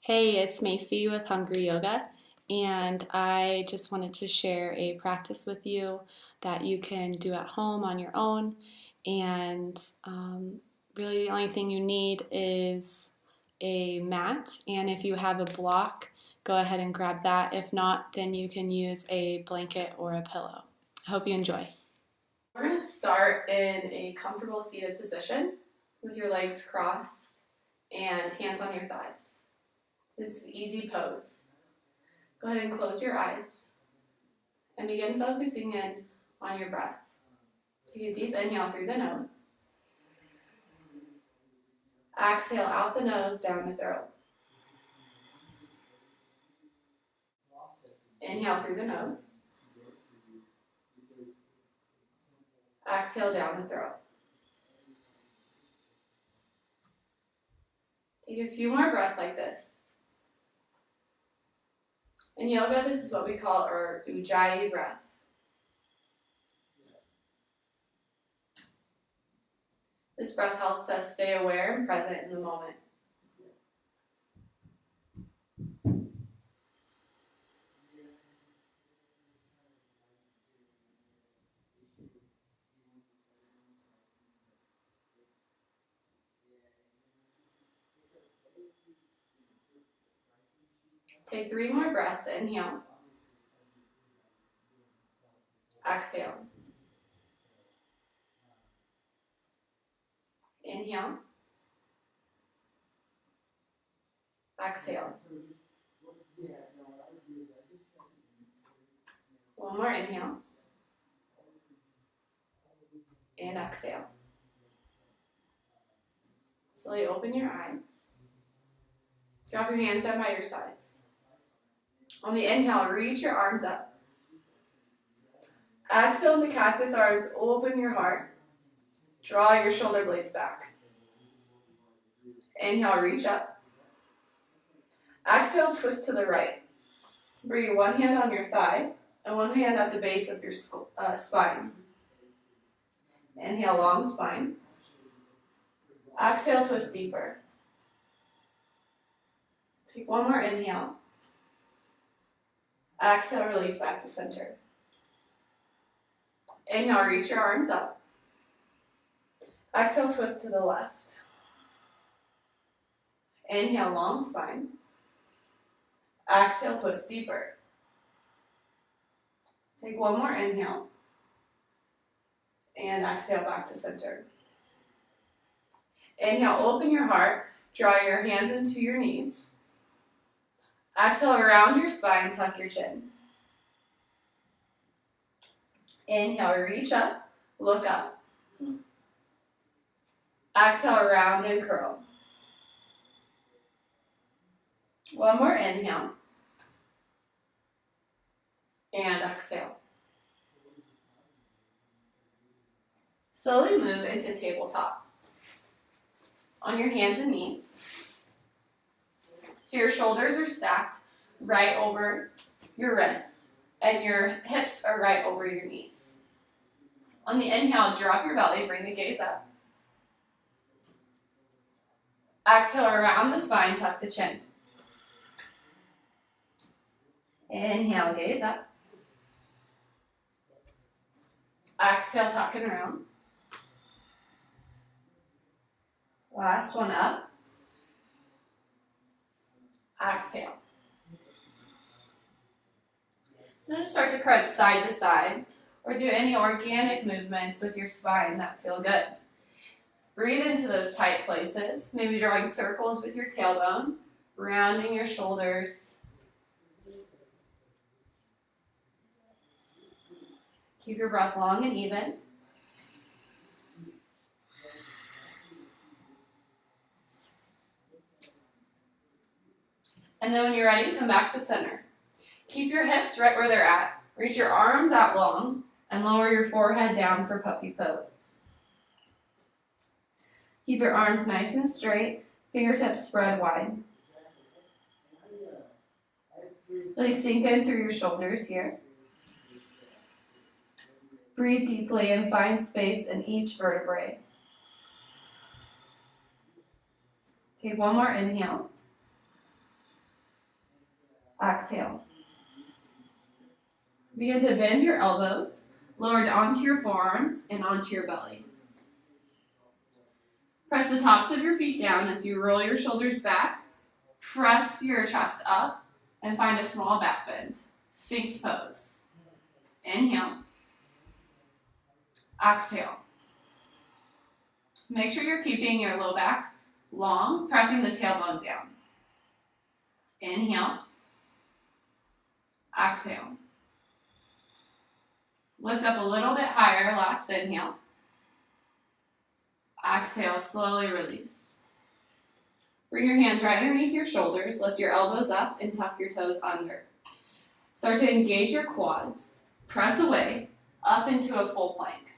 Hey, it's Macy with Hungryoga, and I just wanted to share a practice with you that you can do at home on your own. And really, the only thing you need is a mat, and if you have a block, go ahead and grab that. If not, then you can use a blanket or a pillow. I hope you enjoy. We're going to start in a comfortable seated position with your legs crossed and hands on your thighs. This is easy pose. Go ahead and close your eyes and begin focusing in on your breath. Take a deep inhale through the nose. Exhale out the nose, down the throat. Inhale through the nose. Exhale down the throat. Take a few more breaths like this. In yoga, this is what we call our ujjayi breath. This breath helps us stay aware and present in the moment. Take 3 more breaths. Inhale. Exhale. Inhale. Exhale. One more inhale. And exhale. Slowly open your eyes. Drop your hands down by your sides. On the inhale, reach your arms up. Exhale into cactus arms, open your heart. Draw your shoulder blades back. Inhale, reach up. Exhale, twist to the right. Bring one hand on your thigh and one hand at the base of your spine. Inhale, long spine. Exhale, twist deeper. Take one more inhale. Exhale, release back to center. Inhale, reach your arms up. Exhale, twist to the left. Inhale, long spine. Exhale, twist deeper. Take one more inhale. And exhale back to center. Inhale, open your heart. Draw your hands into your knees. Exhale, around your spine, tuck your chin. Inhale, reach up, look up. Exhale, round and curl. One more inhale. And exhale. Slowly move into tabletop. On your hands and knees. So your shoulders are stacked right over your wrists and your hips are right over your knees. On the inhale, drop your belly, bring the gaze up. Exhale, around the spine, tuck the chin. Inhale, gaze up. Exhale, tuck and round. Last one up. Exhale. Now just start to crunch side to side or do any organic movements with your spine that feel good. Breathe into those tight places, maybe drawing circles with your tailbone, rounding your shoulders. Keep your breath long and even. And then when you're ready, come back to center. Keep your hips right where they're at. Reach your arms out long and lower your forehead down for puppy pose. Keep your arms nice and straight, fingertips spread wide. Really sink in through your shoulders here. Breathe deeply and find space in each vertebrae. Take one more inhale. Exhale. Begin to bend your elbows, lowered onto your forearms and onto your belly. Press the tops of your feet down as you roll your shoulders back. Press your chest up and find a small back bend. Sphinx pose. Inhale. Exhale. Make sure you're keeping your low back long, pressing the tailbone down. Inhale. Exhale. Lift up a little bit higher, last inhale. Exhale, slowly release. Bring your hands right underneath your shoulders, lift your elbows up and tuck your toes under. Start to engage your quads. Press away, up into a full plank.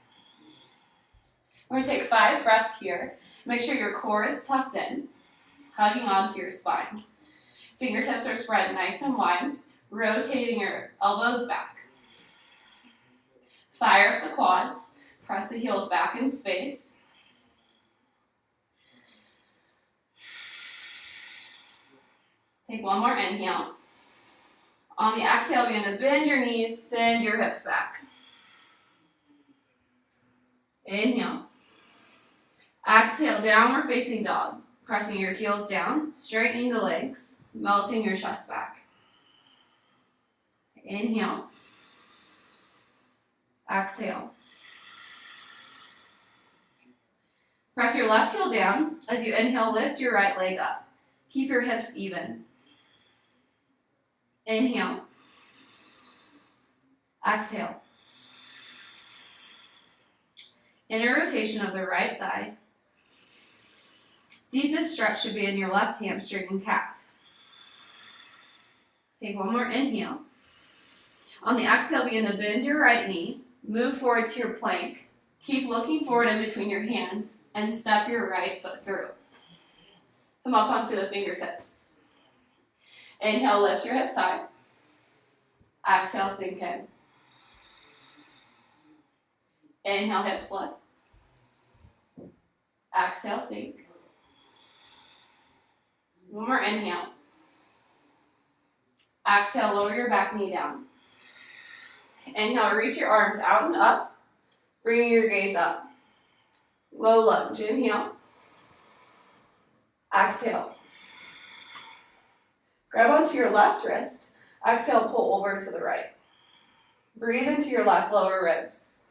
We're going to take 5 breaths here. Make sure your core is tucked in, hugging onto your spine. Fingertips are spread nice and wide, rotating your elbows back. Fire up the quads, press the heels back in space. Take one more inhale. On the exhale, you're going to bend your knees, send your hips back. Inhale. Exhale, downward facing dog. Pressing your heels down, straightening the legs, melting your chest back. Inhale. Exhale. Press your left heel down. As you inhale, lift your right leg up. Keep your hips even. Inhale. Exhale. Inner rotation of the right thigh. Deepest stretch should be in your left hamstring and calf. Take one more inhale. On the exhale, begin to bend your right knee. Move forward to your plank. Keep looking forward in between your hands and step your right foot through. Come up onto the fingertips. Inhale, lift your hips high. Exhale, sink in. Inhale, hips lift. Exhale, sink. One more inhale. Exhale, lower your back knee down. Inhale, reach your arms out and up, bringing your gaze up. Low lunge, inhale. Exhale. Grab onto your left wrist. Exhale, pull over to the right. Breathe into your left lower ribs.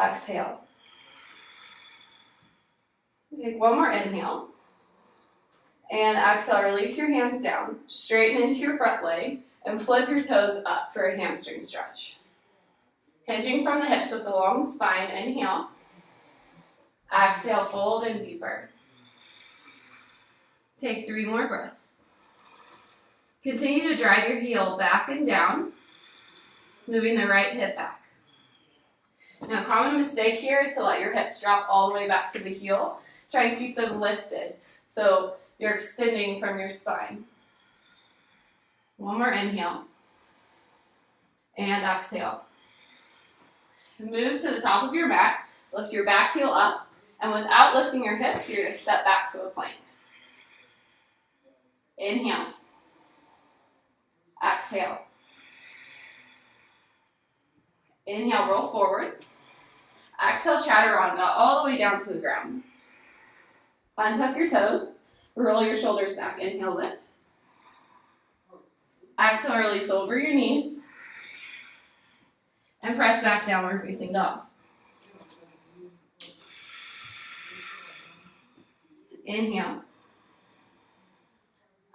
Exhale. Take one more inhale. And exhale, release your hands down, straighten into your front leg, and flip your toes up for a hamstring stretch. Hinging from the hips with a long spine, inhale. Exhale, fold in deeper. Take 3 more breaths. Continue to drag your heel back and down, moving the right hip back. Now, a common mistake here is to let your hips drop all the way back to the heel. Try and keep them lifted, so you're extending from your spine. One more inhale. And exhale. Move to the top of your mat. Lift your back heel up. And without lifting your hips, you're going to step back to a plank. Inhale. Exhale. Inhale, roll forward. Exhale, chaturanga all the way down to the ground. Untuck your toes. Roll your shoulders back. Inhale, lift. Exhale, release over your knees. And press back downward facing dog. Inhale.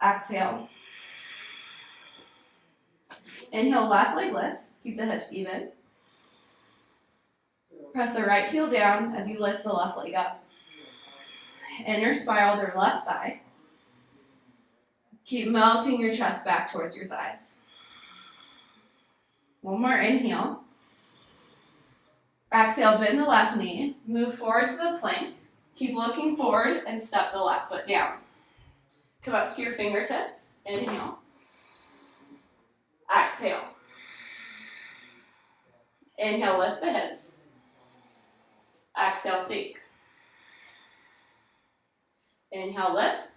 Exhale. Inhale, left leg lifts. Keep the hips even. Press the right heel down as you lift the left leg up. Inner spiral their left thigh. Keep melting your chest back towards your thighs. One more inhale. Exhale, bend the left knee. Move forward to the plank. Keep looking forward and step the left foot down. Come up to your fingertips. Inhale. Exhale. Inhale, lift the hips. Exhale, sink. Inhale, lift.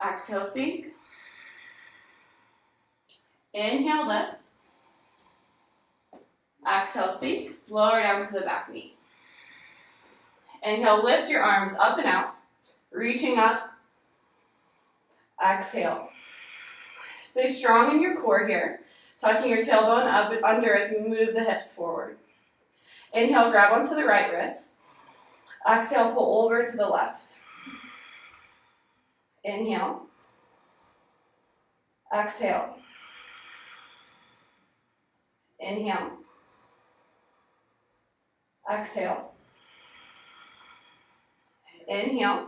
Exhale, sink. Inhale, lift. Exhale, sink. Lower down to the back knee. Inhale, lift your arms up and out, reaching up. Exhale. Stay strong in your core here, tucking your tailbone up and under as you move the hips forward. Inhale, grab onto the right wrist. Exhale, pull over to the left. Inhale. Exhale. Inhale. Exhale. Inhale.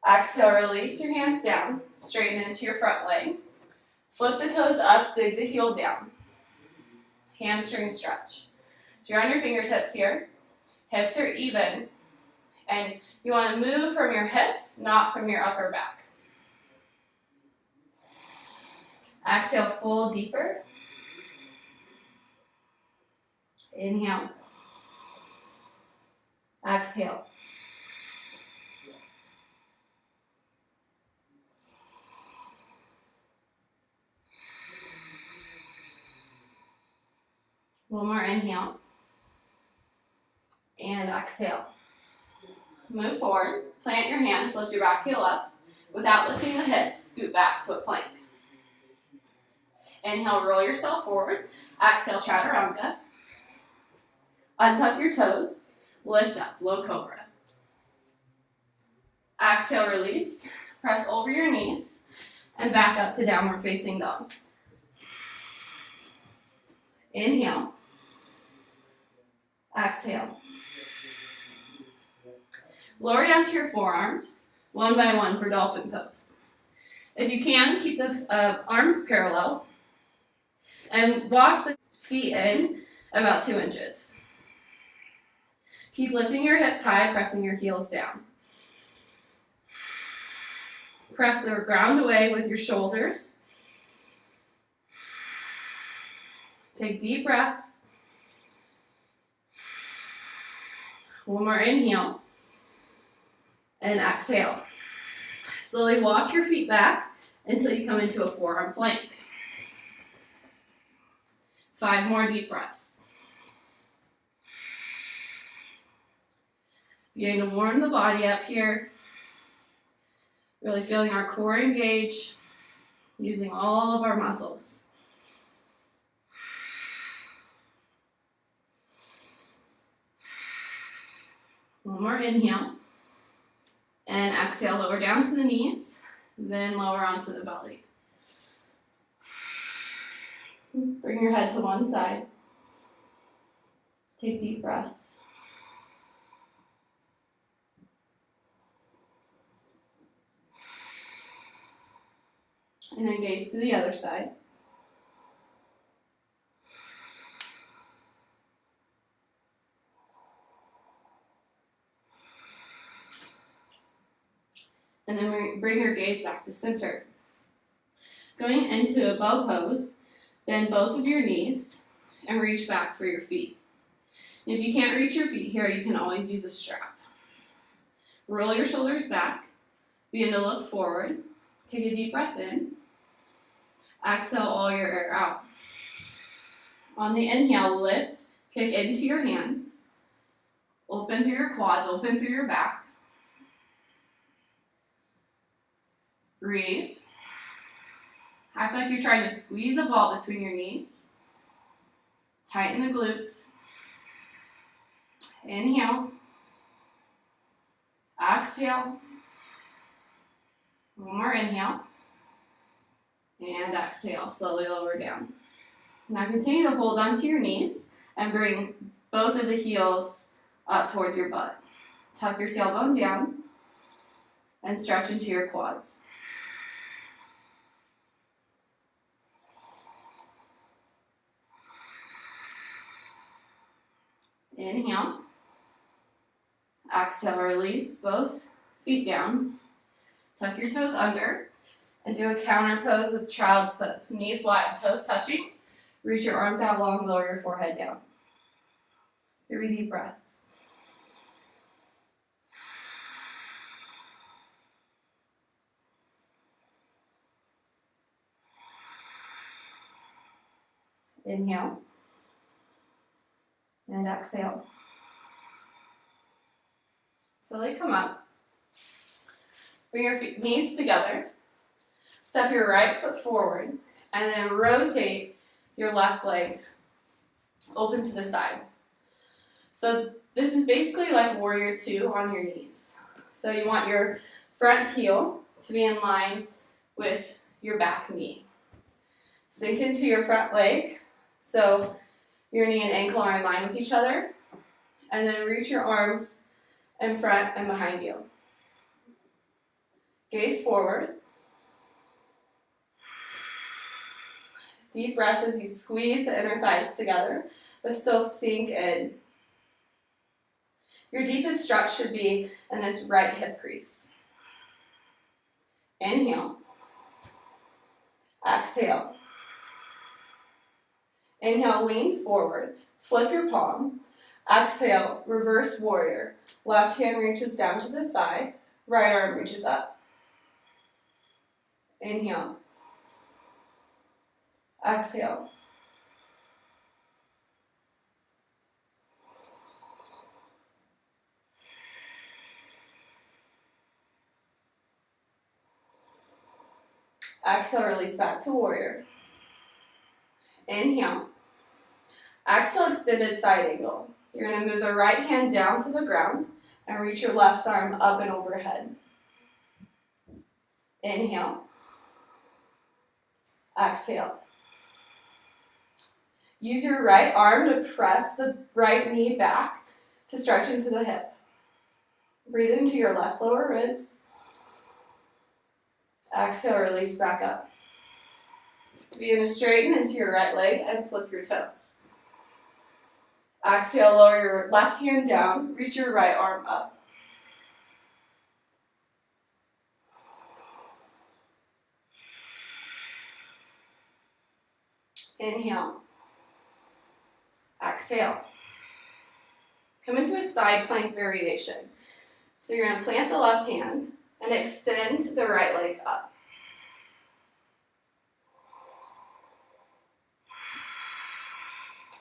Exhale, release your hands down, straighten into your front leg. Flip the toes up, dig the heel down. Hamstring stretch. So you're on your fingertips here. Hips are even. And you want to move from your hips, not from your upper back. Exhale, full deeper. Inhale. Exhale. One more inhale. And exhale. Move forward. Plant your hands, lift your back heel up. Without lifting the hips, scoot back to a plank. Inhale, roll yourself forward. Exhale, chaturanga. Untuck your toes. Lift up, low cobra. Exhale, release. Press over your knees and back up to downward facing dog. Inhale. Exhale. Lower down to your forearms, one by one for dolphin pose. If you can, keep the arms parallel and walk the feet in about 2 inches. Keep lifting your hips high, pressing your heels down. Press the ground away with your shoulders. Take deep breaths. One more inhale. And exhale. Slowly walk your feet back until you come into a forearm plank. 5 more deep breaths. Beginning to warm the body up here. Really feeling our core engage, using all of our muscles. One more inhale. And exhale, lower down to the knees, then lower onto the belly. Bring your head to one side. Take deep breaths. And then gaze to the other side. And then bring your gaze back to center. Going into a bow pose, bend both of your knees and reach back for your feet. If you can't reach your feet here, you can always use a strap. Roll your shoulders back, begin to look forward. Take a deep breath in. Exhale all your air out. On the inhale, lift, kick into your hands. Open through your quads, open through your back. Breathe. Act like you're trying to squeeze a ball between your knees. Tighten the glutes. Inhale. Exhale. One more inhale. And exhale, slowly lower down. Now continue to hold onto your knees and bring both of the heels up towards your butt. Tuck your tailbone down and stretch into your quads. Inhale. Exhale, release both feet down. Tuck your toes under and do a counter pose with child's pose. Knees wide, toes touching. Reach your arms out long, lower your forehead down. 3 deep breaths. Inhale. And exhale. Slowly come up. Bring your knees together. Step your right foot forward. And then rotate your left leg open to the side. So this is basically like warrior two on your knees. So you want your front heel to be in line with your back knee. Sink into your front leg. So your knee and ankle are in line with each other. And then reach your arms in front and behind you. Gaze forward. Deep breaths as you squeeze the inner thighs together, but still sink in. Your deepest stretch should be in this right hip crease. Inhale. Exhale. Inhale, lean forward. Flip your palm. Exhale, reverse warrior. Left hand reaches down to the thigh. Right arm reaches up. Inhale. Exhale. Exhale, release back to warrior. Inhale. Exhale, extended side angle. You're going to move the right hand down to the ground and reach your left arm up and overhead. Inhale. Exhale. Use your right arm to press the right knee back to stretch into the hip. Breathe into your left lower ribs. Exhale, release back up. Begin to straighten into your right leg and flip your toes. Exhale, lower your left hand down, reach your right arm up. Inhale. Exhale. Come into a side plank variation. So you're going to plant the left hand and extend the right leg up.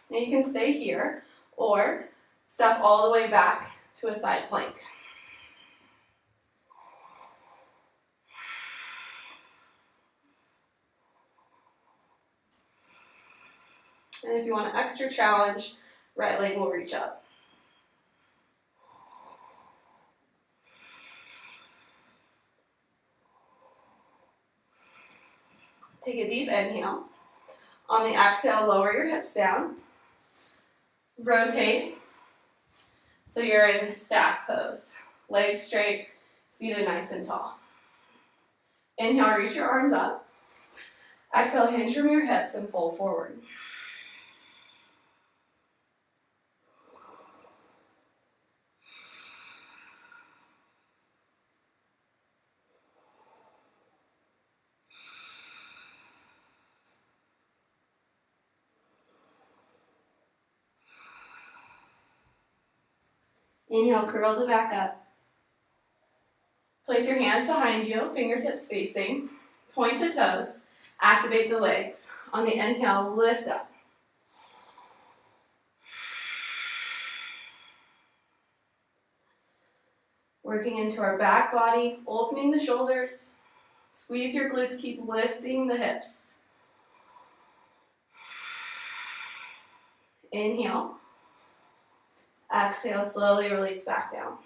Now you can stay here or step all the way back to a side plank. And if you want an extra challenge, right leg will reach up. Take a deep inhale. On the exhale, lower your hips down. Rotate. So you're in staff pose. Legs straight, seated nice and tall. Inhale, reach your arms up. Exhale, hinge from your hips and fold forward. Inhale, curl the back up. Place your hands behind you, fingertips facing. Point the toes. Activate the legs. On the inhale, lift up. Working into our back body, opening the shoulders. Squeeze your glutes, keep lifting the hips. Inhale. Exhale, slowly release back down.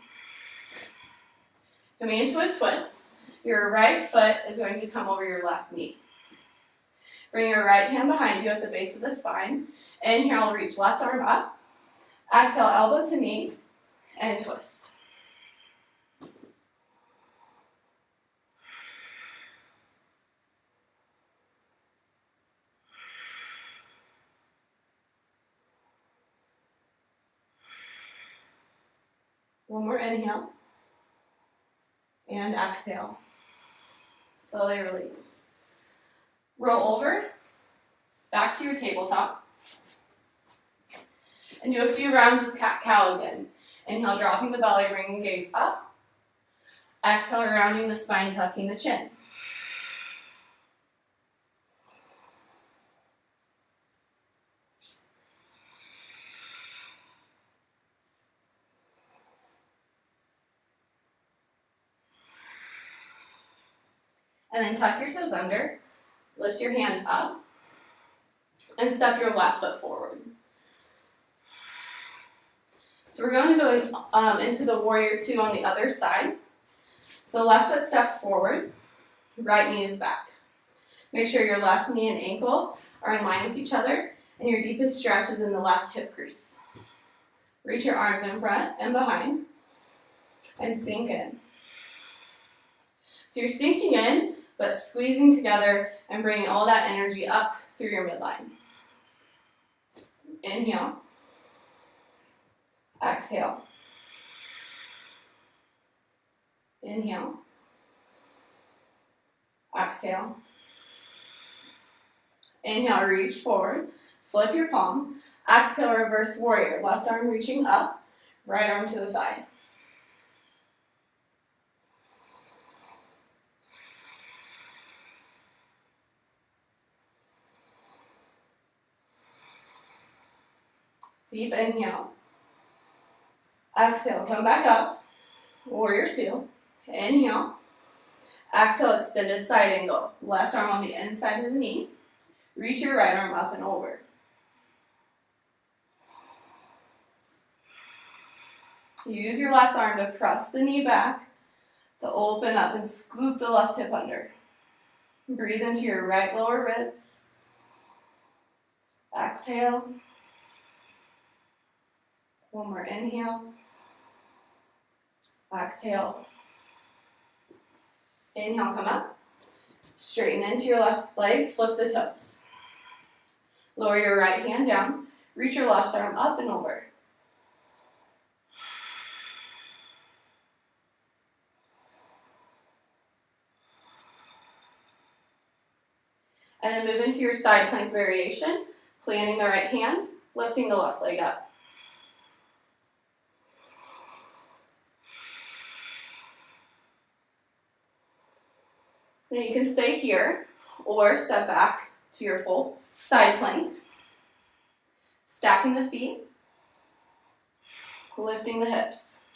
Coming into a twist, your right foot is going to come over your left knee. Bring your right hand behind you at the base of the spine. Inhale, reach left arm up. Exhale, elbow to knee, and twist. One more inhale. And exhale. Slowly release. Roll over, back to your tabletop. And do a few rounds of cat-cow again. Inhale, dropping the belly, bringing gaze up. Exhale, rounding the spine, tucking the chin. And then tuck your toes under, lift your hands up, and step your left foot forward. So we're going to go into the warrior two on the other side. So left foot steps forward, right knee is back. Make sure your left knee and ankle are in line with each other, and your deepest stretch is in the left hip crease. Reach your arms in front and behind, and sink in. So you're sinking in, but squeezing together and bringing all that energy up through your midline. Inhale. Exhale. Inhale. Exhale. Inhale, reach forward. Flip your palm. Exhale, reverse warrior. Left arm reaching up, right arm to the thigh. Deep inhale. Exhale, come back up. Warrior two. Inhale. Exhale, extended side angle. Left arm on the inside of the knee. Reach your right arm up and over. Use your left arm to press the knee back, to open up and scoop the left hip under. Breathe into your right lower ribs. Exhale. One more inhale. Exhale. Inhale, come up. Straighten into your left leg, flip the toes. Lower your right hand down. Reach your left arm up and over. And then move into your side plank variation, planting the right hand, lifting the left leg up. Then you can stay here or step back to your full side plank. Stacking the feet, lifting the hips.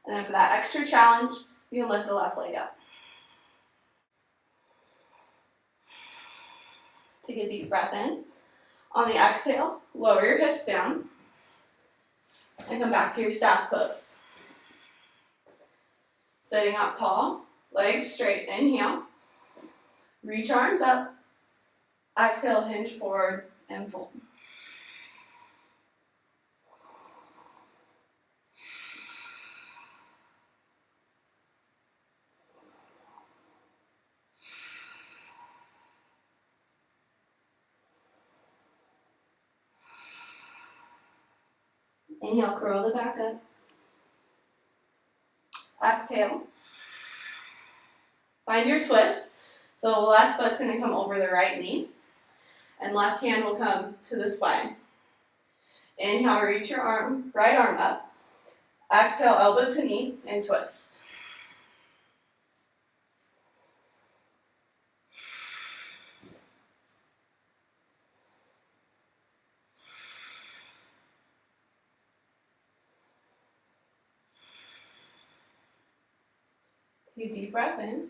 And then for that extra challenge, you can lift the left leg up. Take a deep breath in. On the exhale, lower your hips down and come back to your staff pose. Sitting up tall, legs straight, inhale. Reach arms up, exhale, hinge forward and fold. Inhale, curl the back up. Exhale. Find your twist. So left foot's going to come over the right knee, and left hand will come to the spine. Inhale, reach your right arm up. Exhale, elbow to knee, and twist. Take a deep breath in,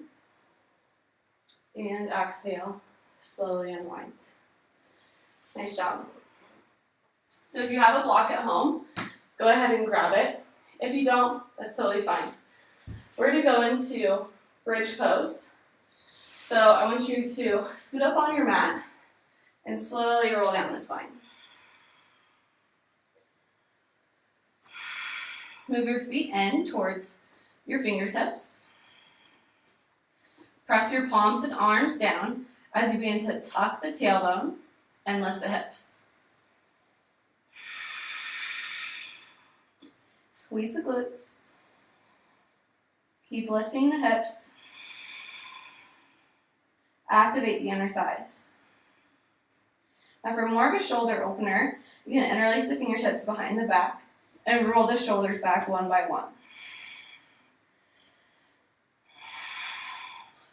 and exhale, slowly unwind. Nice job. So if you have a block at home, go ahead and grab it. If you don't, that's totally fine. We're going to go into bridge pose. So I want you to scoot up on your mat and slowly roll down the spine. Move your feet in towards your fingertips. Press your palms and arms down as you begin to tuck the tailbone and lift the hips. Squeeze the glutes. Keep lifting the hips. Activate the inner thighs. Now for more of a shoulder opener, you can interlace the fingertips behind the back and roll the shoulders back one by one.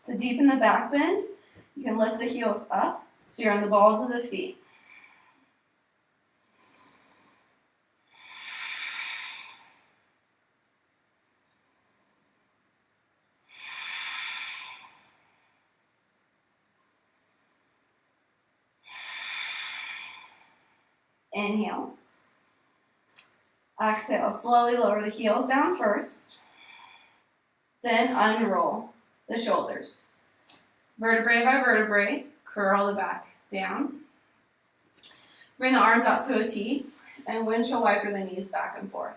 To deepen the back bend, you can lift the heels up so you're on the balls of the feet. Inhale. Exhale, slowly lower the heels down first. Then unroll the shoulders. Vertebrae by vertebrae, curl the back down. Bring the arms out to a T and windshield wiper the knees back and forth.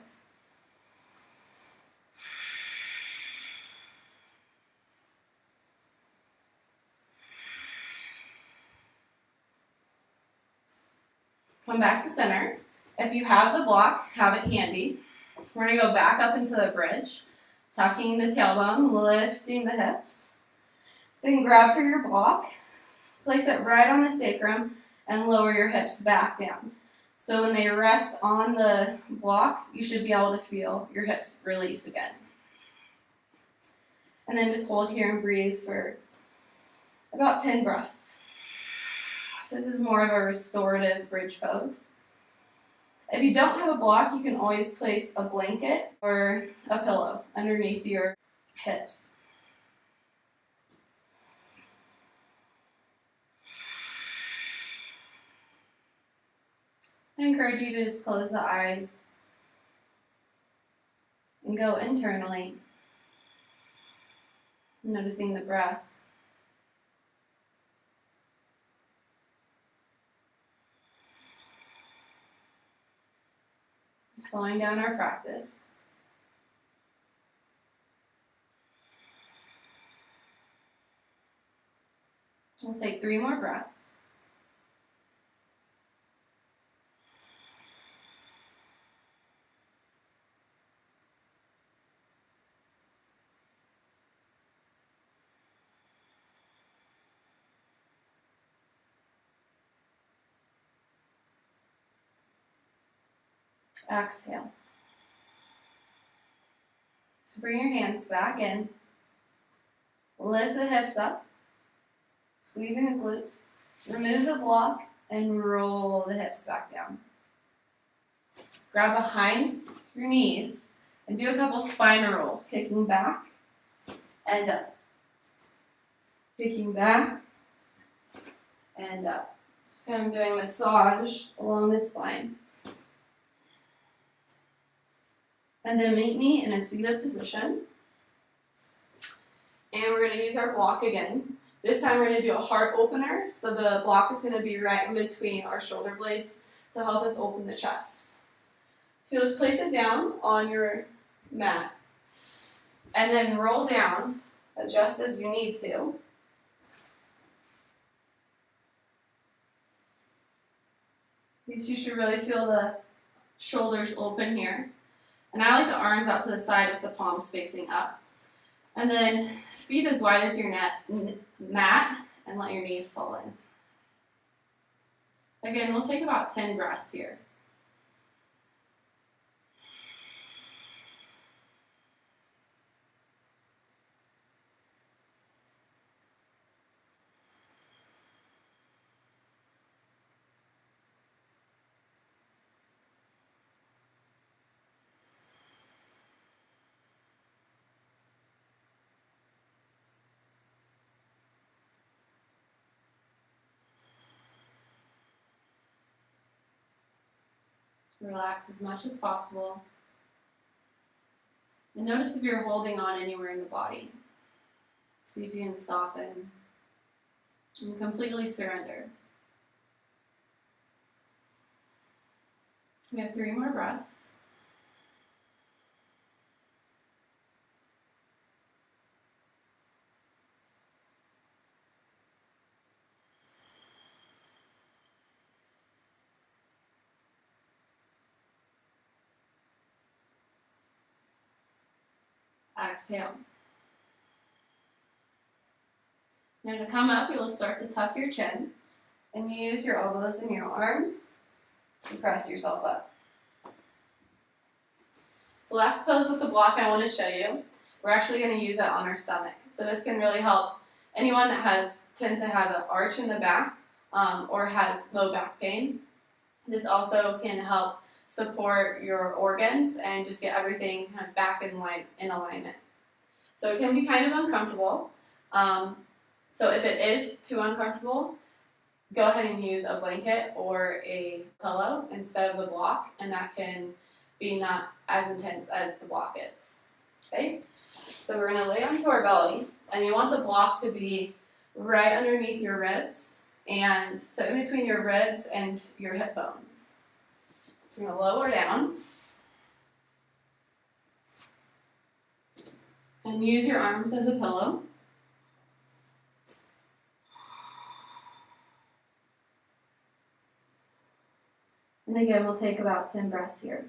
Come back to center. If you have the block, have it handy. We're going to go back up into the bridge, tucking the tailbone, lifting the hips. Then grab for your block, place it right on the sacrum, and lower your hips back down. So when they rest on the block, you should be able to feel your hips release again. And then just hold here and breathe for about 10 breaths. So this is more of a restorative bridge pose. If you don't have a block, you can always place a blanket or a pillow underneath your hips. I encourage you to just close the eyes and go internally, noticing the breath. Slowing down our practice. We'll take 3 more breaths. Exhale. So bring your hands back in. Lift the hips up, squeezing the glutes. Remove the block and roll the hips back down. Grab behind your knees and do a couple spine rolls, kicking back and up. Kicking back and up. Just kind of doing a massage along the spine. And then meet me in a seated position. And we're going to use our block again. This time we're going to do a heart opener. So the block is going to be right in between our shoulder blades to help us open the chest. So just place it down on your mat. And then roll down, adjust as you need to. You should really feel the shoulders open here. And I like the arms out to the side with the palms facing up. And then feet as wide as your mat and let your knees fall in. Again, we'll take about 10 breaths here. Relax as much as possible. And notice if you're holding on anywhere in the body. See if you can soften and completely surrender. We have 3 more breaths. Exhale. Now to come up, you'll start to tuck your chin and use your elbows and your arms to press yourself up. The last pose with the block I want to show you, we're actually going to use it on our stomach. So this can really help anyone that tends to have an arch in the back or has low back pain. This also can help support your organs and just get everything kind of back in alignment. So it can be kind of uncomfortable. So if it is too uncomfortable, go ahead and use a blanket or a pillow instead of the block, and that can be not as intense as the block is. Okay? So we're going to lay onto our belly, and you want the block to be right underneath your ribs, and so in between your ribs and your hip bones. So you're going to lower down and use your arms as a pillow. And again, we'll take about 10 breaths here.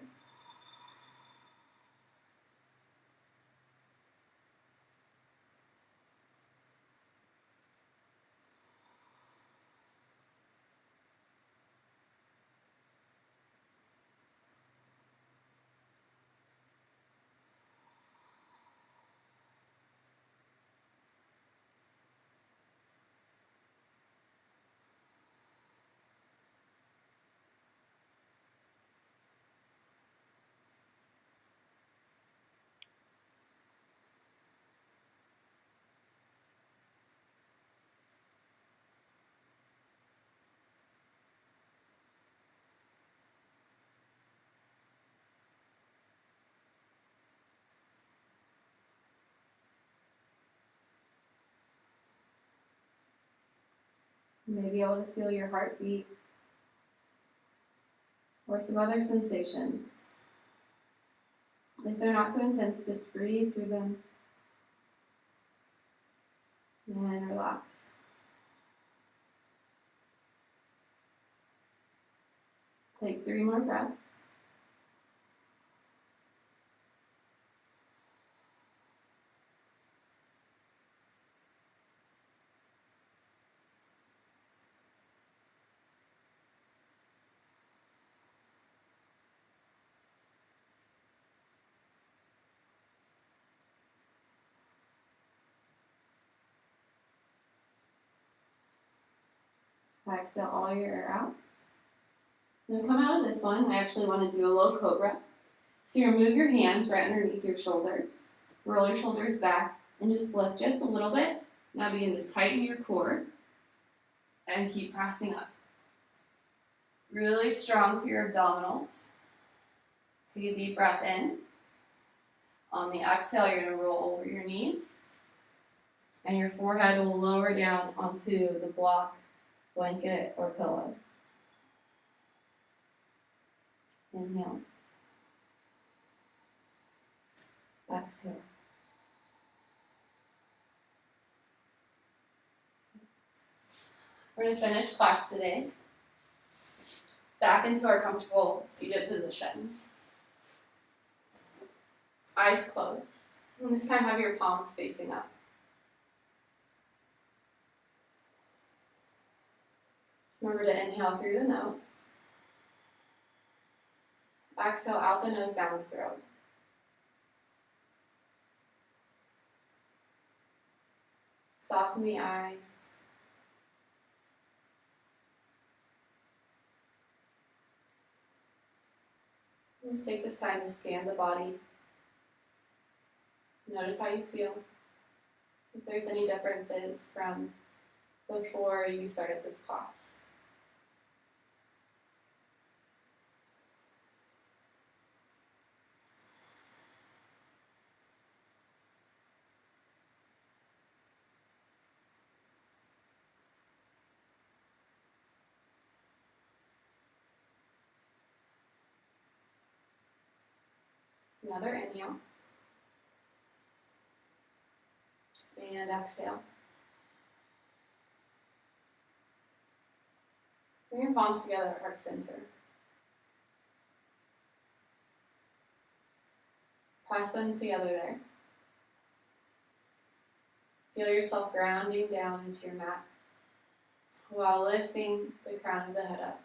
You may be able to feel your heartbeat or some other sensations. If they're not so intense, just breathe through them and relax. Take 3 more breaths. Exhale all your air out. When you come out of this one, I actually want to do a low cobra. So you remove your hands right underneath your shoulders, roll your shoulders back, and just lift just a little bit. Now begin to tighten your core and keep pressing up. Really strong through your abdominals. Take a deep breath in. On the exhale, you're going to roll over your knees, and your forehead will lower down onto the block, blanket, or pillow. Inhale. Exhale. We're going to finish class today back into our comfortable seated position. Eyes closed. And this time have your palms facing up. Remember to inhale through the nose. Exhale out the nose, down the throat. Soften the eyes. Just take this time to scan the body. Notice how you feel. If there's any differences from before you started this class. Another inhale. And exhale. Bring your palms together at heart center. Press them together there. Feel yourself grounding down into your mat while lifting the crown of the head up.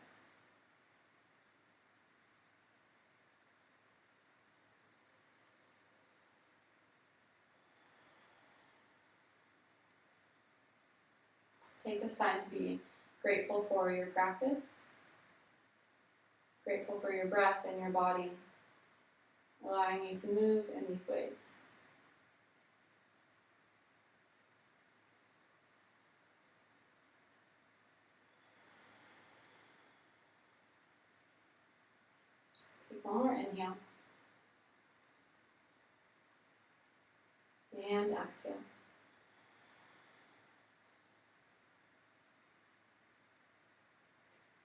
Take this time to be grateful for your practice, grateful for your breath and your body, allowing you to move in these ways. Take one more inhale. And exhale.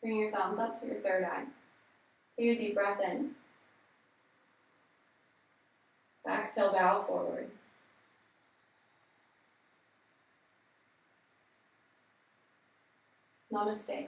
Bring your thumbs up to your third eye. Take a deep breath in. Exhale, bow forward. Namaste.